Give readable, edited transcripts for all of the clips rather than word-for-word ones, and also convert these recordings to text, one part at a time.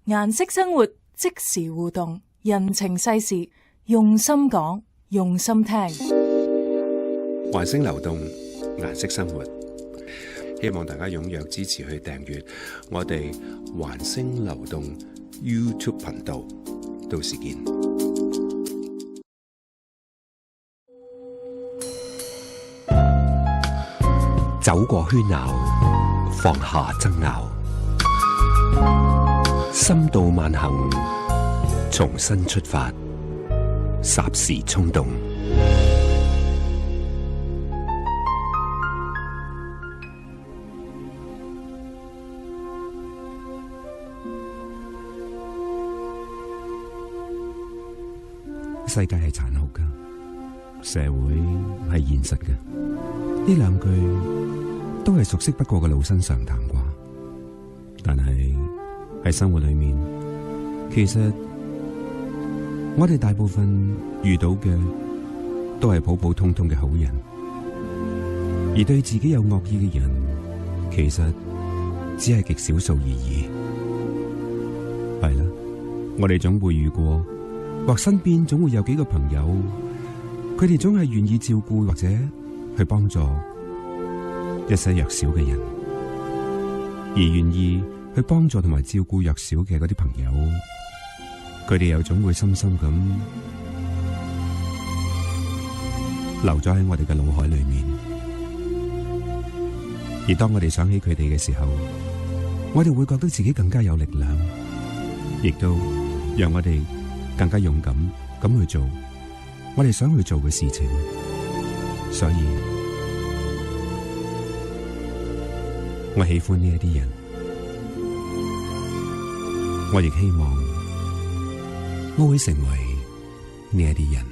顏色生活，即時互動，人情世事，用心講，用心聽。環星流動，顏色生活，希望大家踴躍支持去訂閱我哋環星流動 YouTube 頻道，到時見。走過喧鬧，放下爭拗，深度慢行，重新出發，霎時衝動。世界係殘酷噶，社會係現實嘅，呢兩句都係熟悉不過嘅老生常談啩。但係喺生活裏面，其實我哋大部分遇到嘅都係普普通通嘅好人，而對自己有惡意嘅人，其實只係極少數而已。係啦，我哋總會遇過，或身邊總會有幾個朋友，佢哋總係願意照顧或者去幫助一些弱小嘅人，而願意去幫助同埋照顧弱小嘅嗰啲朋友，佢哋又總會深深咁留咗喺我哋嘅腦海裏面。而當我哋想起佢哋嘅時候，我哋會覺得自己更加有力量，亦都讓我哋更加勇敢咁去做我哋想去做嘅事情。所以我喜歡呢一啲人，我亦希望我會成為呢一啲人。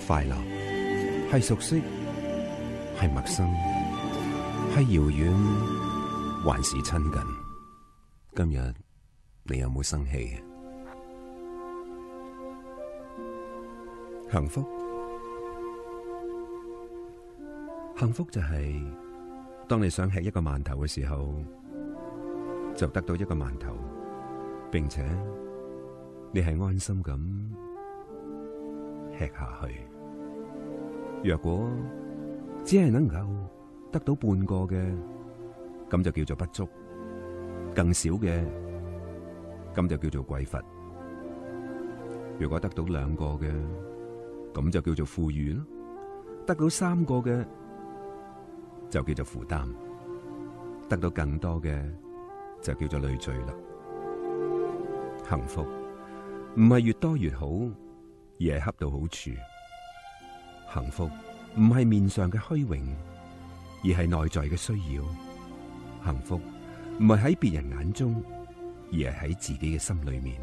快樂係熟悉，係陌生，係遙遠，還是親近？今日你有冇生氣？幸福，幸福就係當你想吃一個饅頭嘅時候，就得到一個饅頭，並且你係安心咁吃下去。若果只係能夠得到半個嘅，咁就叫做不足；更少嘅，咁就叫做匱乏。如果得到2個嘅，咁就叫做富裕咯；得到3個嘅，就叫做負擔；得到更多嘅，就叫做累贅啦。幸福唔係越多越好，而係恰到好處。幸福唔係面上嘅虛榮，而係內在嘅需要。幸福唔係喺別人眼中，而係喺自己嘅心裏面。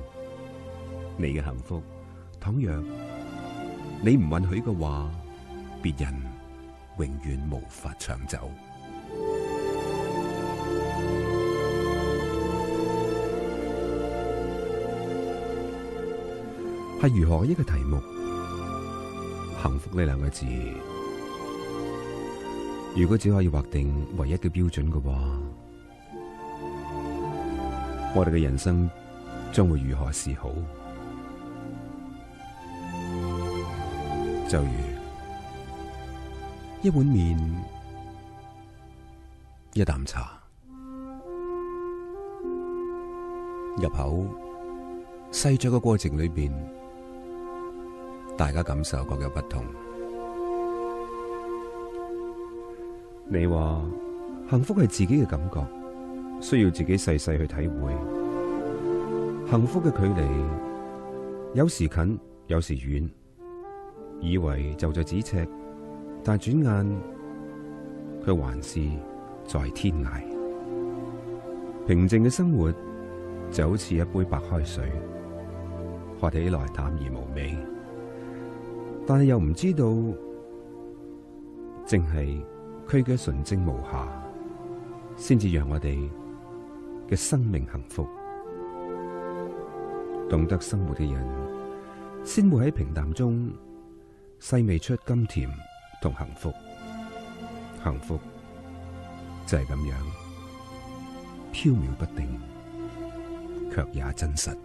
你嘅幸福，倘若你唔允許嘅話，別人永遠無法搶走。係如何一個題目？幸福呢2個字，如果只可以劃定唯一嘅標準嘅話，我哋嘅人生將會如何是好？就如一碗麵、一啖茶，入口細嚼嘅過程裏邊，大家感受各有不同。你話幸福係自己嘅感覺，需要自己細細去體會。幸福嘅距離有時近，有時遠，以為就在咫尺，但轉眼佢還是在天涯。平靜嘅生活就好似一杯白開水，喝起來淡而無味，但係又唔知道，正係佢嘅純正無瑕，先至讓我哋嘅生命幸福。懂得生活嘅人，先會喺平淡中細味出甘甜同幸福。幸福就係咁樣，飄渺不定，卻也真實。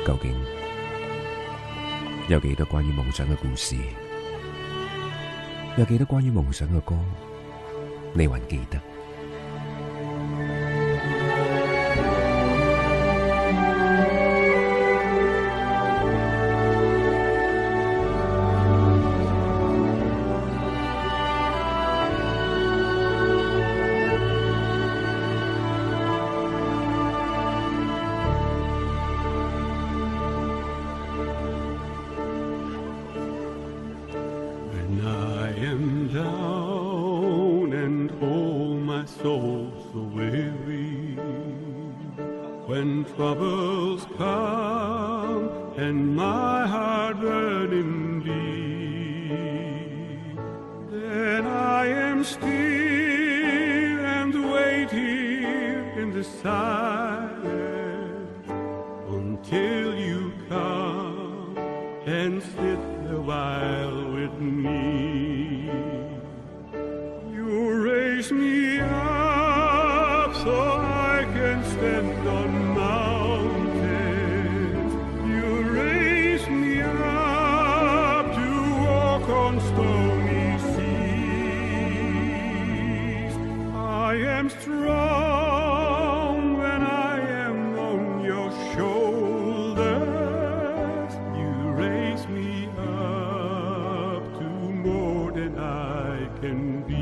究竟有幾多關於夢想嘅故事？有幾多關於夢想嘅歌？你還記得？When troubles come and my heart burning deep, then I am still and wait here in the silence until you come and sit a while with me. You raise me up so I can stand on mountains. You raise me up to walk on stormy seas. I am strong when I am on your shoulders. You raise me up to more than I can be.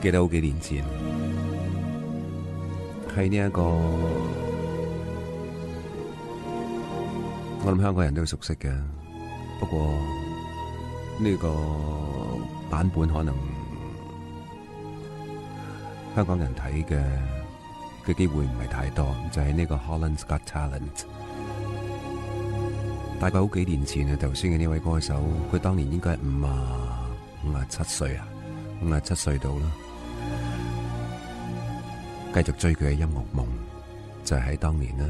記得好幾年前喺呢一個，我諗香港人都熟悉嘅，不過呢個版本可能香港人睇嘅機會唔係太多，就係呢個 Holland's Got Talent。大概好幾年前啊，頭先嘅呢位歌手，佢當年應該係57歲啊，57歲到啦。繼續追佢嘅音樂夢，就係喺當年啦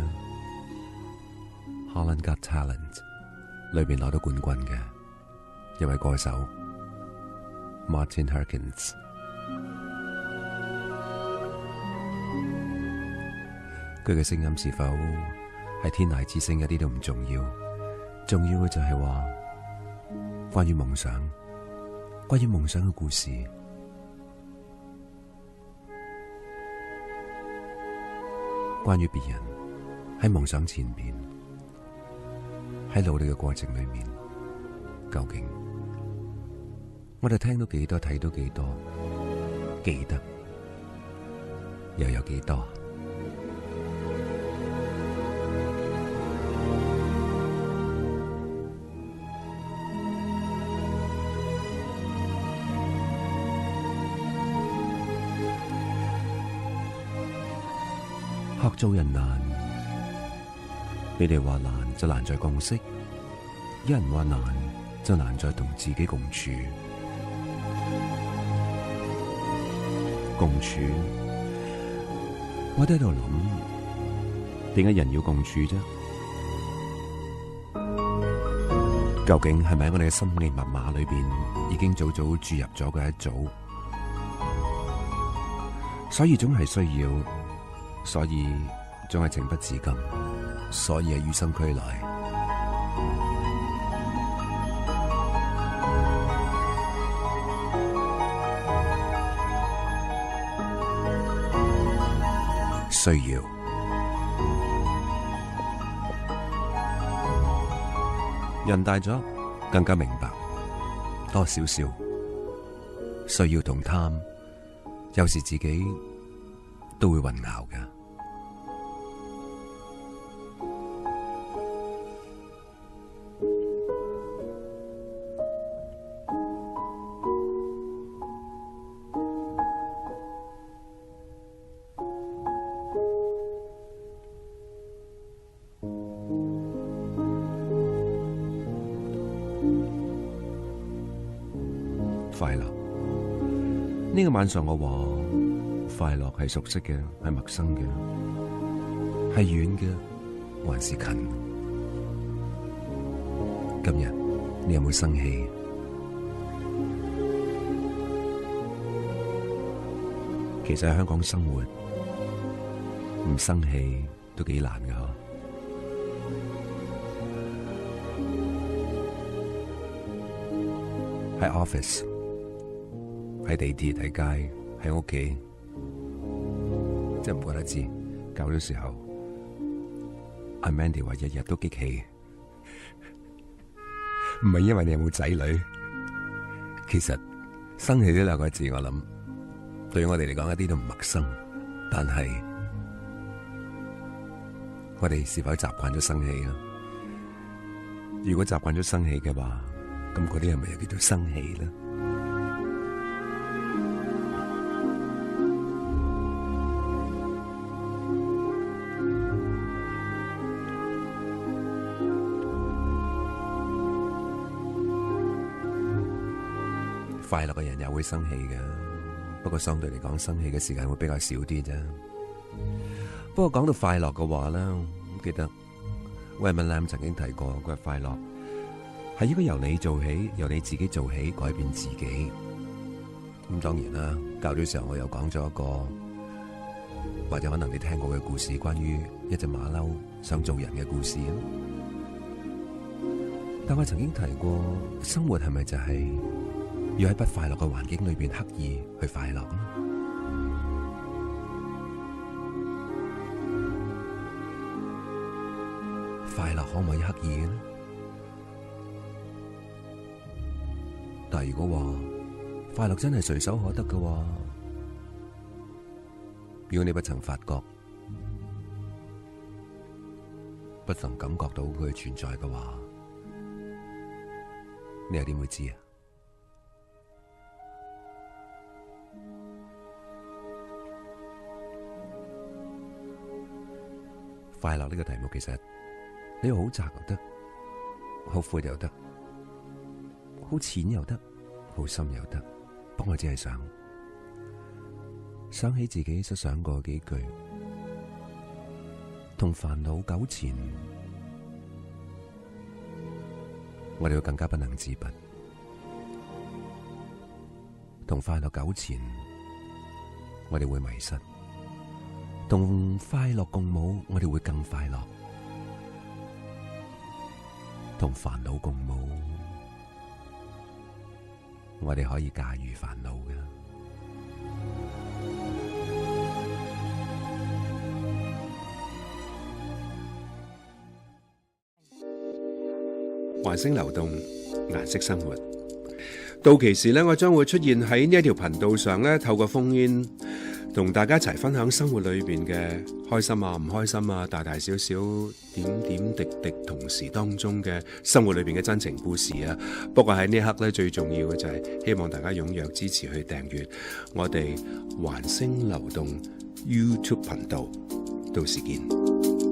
，Holland's Got Talent 裏邊攞到冠軍嘅一位歌手 Martin Harkins。佢嘅聲音是否係天籟之聲一啲都唔重要，重要嘅就係話關於夢想，關於夢想嘅故事。關於別人喺夢想前面，喺努力嘅過程裏面，究竟我哋聽到幾多，睇到幾多，記得又有幾多？學做人難，你哋話難就難在共識，有人話難就難在同自己共處。共處，我喺度諗，點解人要共處啫？究竟係咪喺我哋嘅心理密碼裏邊已經早早注入咗嘅一組？所以總係需要。所以總係情不自禁，所以係與生俱來。需要人大咗，更加明白多少少需要同貪，有時自己都會混淆㗎。快樂，呢個晚上我話快樂係熟悉嘅，係陌生嘅，係遠嘅，還是近？今日你有冇生氣？其實喺香港生活唔生氣都幾難㗎。喺 office， 喺地鐵，喺街，喺屋企，真係唔覺得知。搞到時候，阿 Mandy 話日日都激氣，唔係因為你有冇仔女，其實生氣呢兩個字，我諗對於我哋嚟講一啲都唔陌生，但係我哋是否習慣咗生氣啊？如果習慣咗生氣嘅話，咁嗰啲係咪又叫做生氣咧？快樂嘅人又會生氣嘅，不過相對嚟講，生氣嘅時間會比較少啲啫。不過講到快樂嘅話咧，記得 Raymond Lam 曾經提過，佢話快樂係應該由你做起，由你自己做起，改變自己。咁當然啦，較早時候我又講咗一個，或者可能你聽過嘅故事，關於一隻馬騮想做人嘅故事。但我曾經提過，生活係咪就係要喺不快樂嘅環境裏邊刻意去快樂呢？快樂可唔可以刻意嘅呢？但係如果話快樂真係隨手可得嘅話，如果你不曾發覺，不曾感覺到佢嘅存在嘅話，你又點會知啊？快樂呢個題目其實你好窄又得，好闊又得，好淺又得，好深又得。不過我只係想起自己所想過幾句，同煩惱糾纏，我哋會更加不能自拔；同快樂糾纏，我哋會迷失；同快樂共舞，我哋會更快樂；同煩惱共舞，我哋可以駕馭煩惱嘅。環星流動，顏色生活。到期時呢，我將會出現喺呢一條頻道上呢，透過烽煙同大家一齊分享生活裏邊嘅開心啊、唔開心啊、大大小小點點滴滴，同時當中嘅生活裏邊嘅真情故事啊。不過喺呢一刻呢，最重要嘅就係希望大家踴躍支持去訂閱我哋環星流動 YouTube 頻道。到時見。